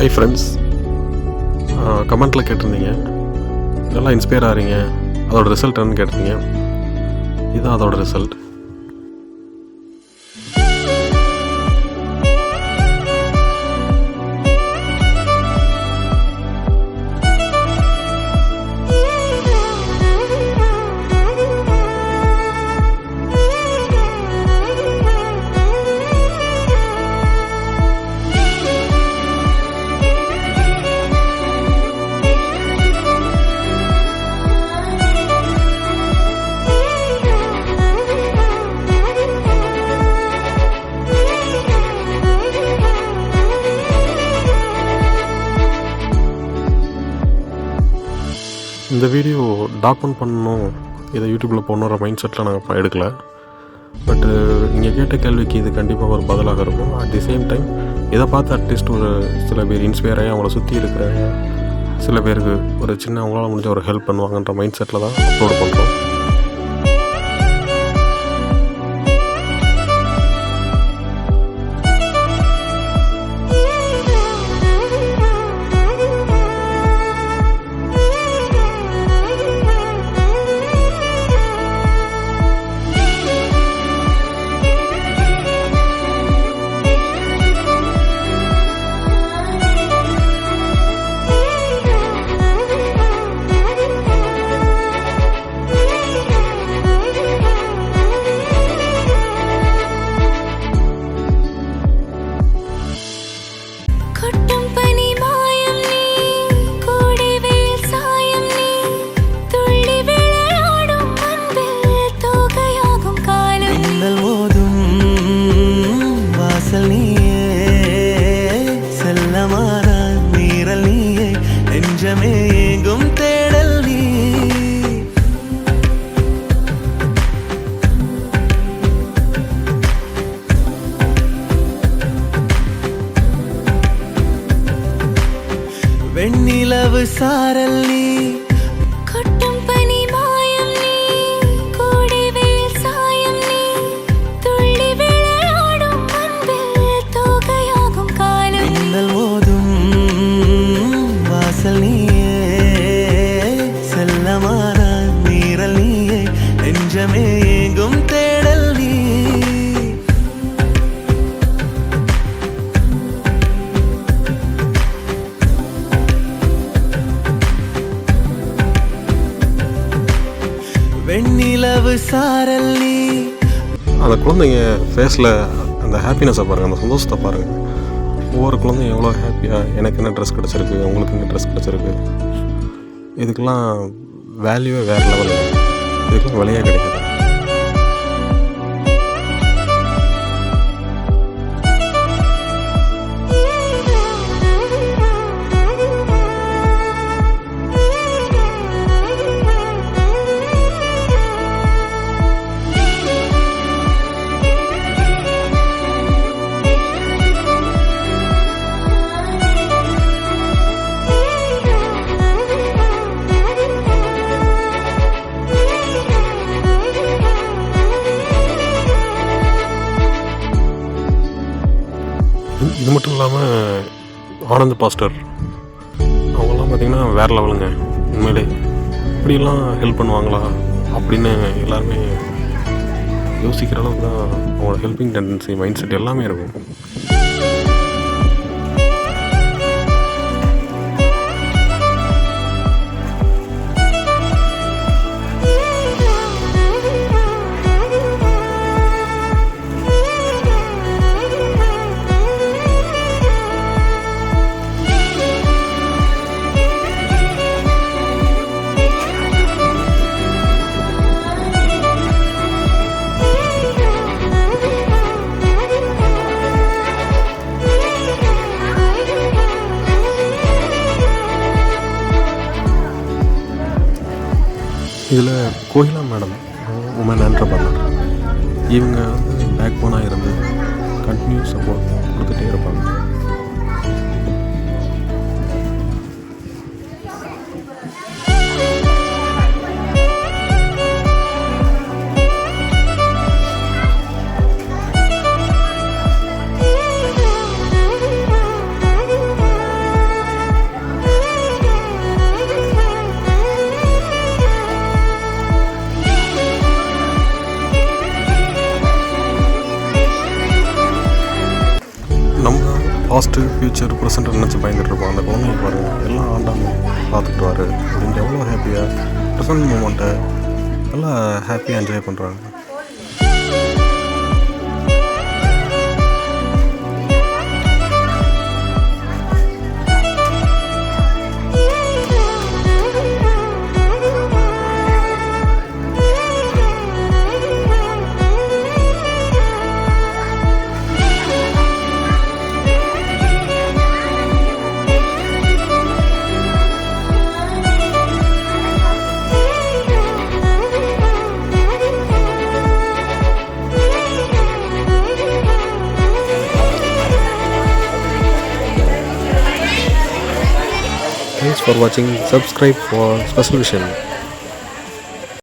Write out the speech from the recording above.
Hi friends, கமெண்ட்டில் கேட்டிருந்தீங்க நல்லா இன்ஸ்பயர் ஆகிறீங்க, அதோட ரிசல்ட் என்னன்னு கேட்டிருந்தீங்க. இதுதான் அதோட ரிசல்ட். இந்த வீடியோ டாக்குமெண்ட் பண்ணணும், இதை யூடியூப்பில் போடணுன்ற மைண்ட் செட்டில் நாங்கள் எடுக்கலை. பட்டு நீங்கள் கேட்ட கேள்விக்கு இது கண்டிப்பாக ஒரு பதிலாக இருக்கும். அட் தி சேம் டைம் இதை பார்த்து அட்லீஸ்ட் ஒரு சில பேர் இன்ஸ்பயர் ஆகி அவங்கள சுற்றி இருக்கிற சில பேருக்கு ஒரு சின்ன அவங்களால முடிஞ்ச ஒரு ஹெல்ப் பண்ணுவாங்கன்ற மைண்ட் செட்டில் தான் அப்லோட் பண்ணுறோம். எங்கும் தேடல் நீ, வெண்ணிலவு சாரல் நீ, கொட்டும் பனி மாயம் நீ, கோடை வெயில் சாயம் நீ, துள்ளி விளையாடும் அன்பில் தோகையாகும் காலம் மின்னல் மோதும் வாசல் நீயே, செல்லமான நீரல் நீயே, நெஞ்சமே எங்கும் தேடல் நீ. வெண்ணிலவு சாரல் நீ. அந்த குழந்தைங்க ஃபேஸில் அந்த ஹாப்பினஸை பாருங்கள், அந்த சந்தோஷத்தை பாருங்கள். ஒவ்வொரு குழந்தையும் எவ்வளோ ஹாப்பியாக எனக்கு என்ன ட்ரெஸ் கிடச்சிருக்கு, உங்களுக்கு என்ன ட்ரெஸ் கிடச்சிருக்கு, இதுக்கெல்லாம் வேல்யூவே வேறு லெவலில், இதுக்கெல்லாம் விலையாக கிடைக்குது. இது மட்டும் இல்லாமல் ஆனந்த் பாஸ்டர் அவங்கெல்லாம் பார்த்திங்கன்னா வேறு லெவலுங்க. உண்மையிலே இப்படியெல்லாம் ஹெல்ப் பண்ணுவாங்களா அப்படின்னு எல்லாருமே யோசிக்கிற அளவுக்கு தான் அவங்களோட ஹெல்பிங் டெண்டன்சி, மைண்ட் செட் எல்லாமே இருக்கும். இதில் கோகிலா மேடம் உமன் என்டர்பிரனர், இவங்க வந்து பேக் போனாக இருந்து கண்டினியூஸ் சப்போர்ட் கொடுத்துட்டே இருப்பாங்க. பாஸ்ட்டு ஃப்யூச்சர் ப்ரெசென்ட் நினச்சி பயந்துட்டு இருப்போம். அந்த குழந்தைங்க பாருங்கள் எல்லாம் ஆண்டாமல் பார்த்துக்கிட்டுவாரு அப்படின்ட்டு எவ்வளோ ஹாப்பியாக ப்ரெசன்ட் மூமெண்ட்டை நல்லா ஹாப்பியாக என்ஜாய் பண்ணுறாங்க. Thanks for watching. Subscribe for Special Vision.